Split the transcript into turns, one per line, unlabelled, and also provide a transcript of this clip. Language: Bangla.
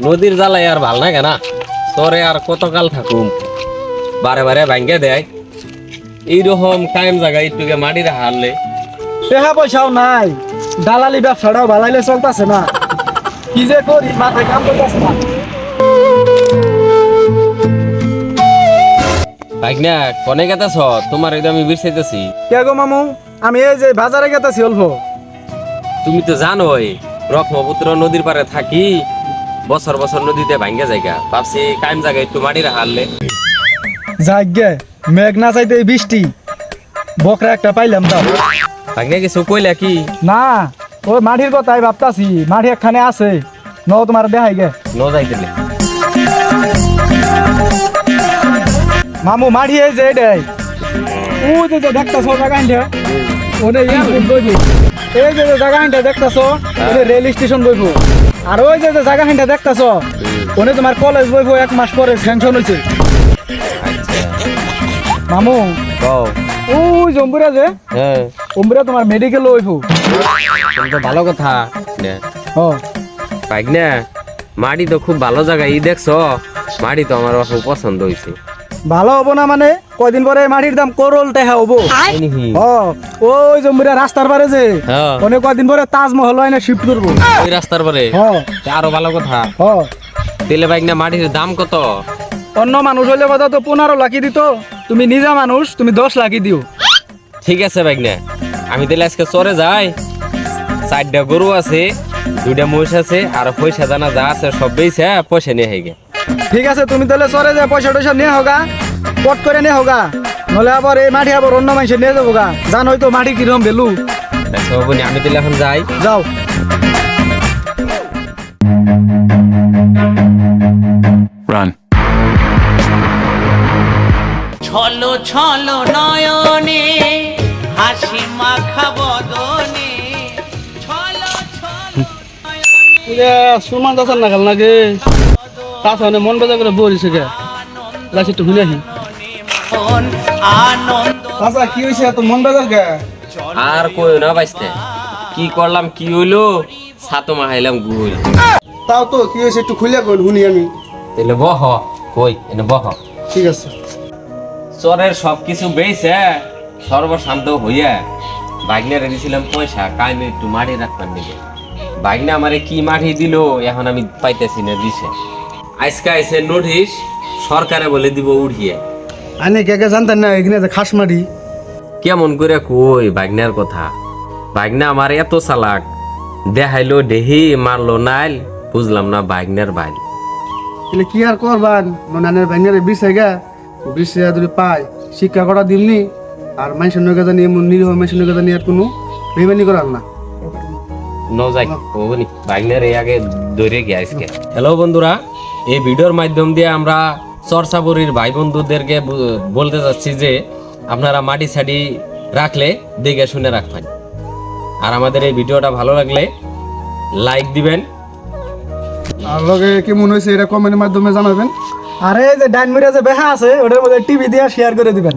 নদীর জ্বালায় আর ভাল লাগে না, তোরে আর কতকাল থাকুম, বারে বারে ভাঙ্গে দেয়। এইরকম কায়েম জায়গায় একটু মাটিরে হারলে
টাকা পয়সাও নাই, দালালি ব্যবসাটাও ভালাইলে চলতেছে না, কি যে করি মাথায় কাম করতেছে না।
ভাগনা কনে গেতেছ? তোমার এই আমি বিরসাইতেছি।
কে গো মামু, আমি এই যে বাজারে গেতেছি অল্প।
তুমি তো জানোই ব্রহ্মপুত্র নদীর পারে থাকি, বছর বছর নদীতে ভাঙ্গে জায়গা, ভাবছি কায়েম জায়গায় একটু মাটিরে হারলে।
যাগ্গে মেঘ না চাইতে বৃষ্টি, বকরা একটা পাইলাম তাও।
ভাগনা কিছু কইলা কি?
না ওই মাটির কথাই ভাবতাছি, মাটি একখানে আছে ন তোমার দেখাই গে।
ন যাইতেলে
মামু মাটি এই যে এটাই, ও যে দেখতেছ জায়গাটা ওটা এয়ারপোর্ট বইব, এই যে জায়গাটা দেখতেছ ওটা রেল স্টেশন বইব, আর ওই যে জায়গাটা দেখতেছ ওনে তোমার কলেজ বইব, 1 মাস পরে স্যাংশন হয়েছে। মামু ওই জম্বুরা যে
হ্যাঁ,
অম্বুরা তোমার মেডিকেল হইব।
তো ভালো কথা।
ও
ভাগনা মাটি তো খুব ভালো জায়গা, ই দেখছ মাটি তো আমার খুব পছন্দ হয়েছে।
ভালো হবো না মানে কয়দিন পরে মাটির দাম করোল টাকা হবো। ও ওই জম্বুরা রাস্তার পারে যে অনেক কয়দিন পরে তাজমহল হয় না শিফট করবো
ওই রাস্তার পরে, আরো ভালো কথা। তেলে ভাগনা মাটির দাম কত?
অন্য মানুষ হইলে কথা তো 15 লাখই দিত, তুমি নিজা মানুষ, তুমি 10 লাখই দিও।
ঠিক আছে ভাগনা, আমি তাহলে আজকে চরে যাই, 4টা গরু আছে, 2টা মহিষ আছে, আর পয়সা দানা যা আছে সব বেচে পয়সা নিয়ে হেগে।
ঠিক আছে তুমি তাহলে চরে যা পয়সা টয়সা নিয়ে হোগা, পট করে নিয়ে হোগা, নলে আবার এই মাটি আবার অন্য মানুষের নিয়ে যাবো গা, জানোই তো মাটি কিরকম ভ্যালু।
আমি তাহলে এখন যাই।
যাও।
Run.
ছলো ছলো নয়নে হাসি মাখা বদনে, ছলো ছলো
সুরমান চাষার না খেল নাকি চাষা মন বেজা করে বলিছে গে লাইছে একটু ভুলে আহি।
আনন্দ
চাষা কি হয়েছে এত মন বেজার গে?
আর কই না বাইসতে, কি করলাম কি হইলো, ছাতো মাহাইলাম গুল।
তাও তো কি হয়েছে একটু খুলে কই শুনি আমি।
তাহলে বহ, কই এনে বহ।
ঠিক আছে।
চরের সবকিছু বেইছে সর্বশান্ত হইয়া বাগনারে দিছিলাম পয়সা কাইমে একটু মাটি রাখবার নিবে। বাগনা আমারে কি মাটি দিল এখন আমি পাইতেছি না দিছে। আজকে আইছে নোটিশ, সরকারে বলে দিব উড়িয়ে।
আনে কে কে জানতেন না এখানে যে খাস মাটি।
কেমন করে কই বাগনার কথা, বাগনা আমার এত চালাক, দেখাইলো দেহি মারলো নাইল, বুঝলাম না বাগনার বাইল।
তাহলে কি আর করবান, নানের ভাইনারে বিছে গা, বিছে যদি পাই শিক্ষা করা দিমনি, আর মানুষের নৌকা জানি এমন নিরীহ মানুষের নৌকা জানি আর কোনো বেমানি করার না।
যাই ওনি বাগনার এই আগে দৌড়ে গিয়ে আজকে। হ্যালো বন্ধুরা, এই ভিডিওর মাধ্যম দিয়ে আমরা চরচাপুরীর ভাই বন্ধুদেরকে বলতে চাচ্ছি যে আপনারা মাটি ছাড়ি রাখলে দেখে শুনে রাখবেন, আর আমাদের এই ভিডিওটা ভালো লাগলে লাইক দিবেন,
আর লগে কি মনে হয়েছে এটা কমেন্টের মাধ্যমে জানাবেন, আর এই যে ডাইন মিরা যে বেহা আছে ওটার মধ্যে টিভি দিয়ে শেয়ার করে দিবেন।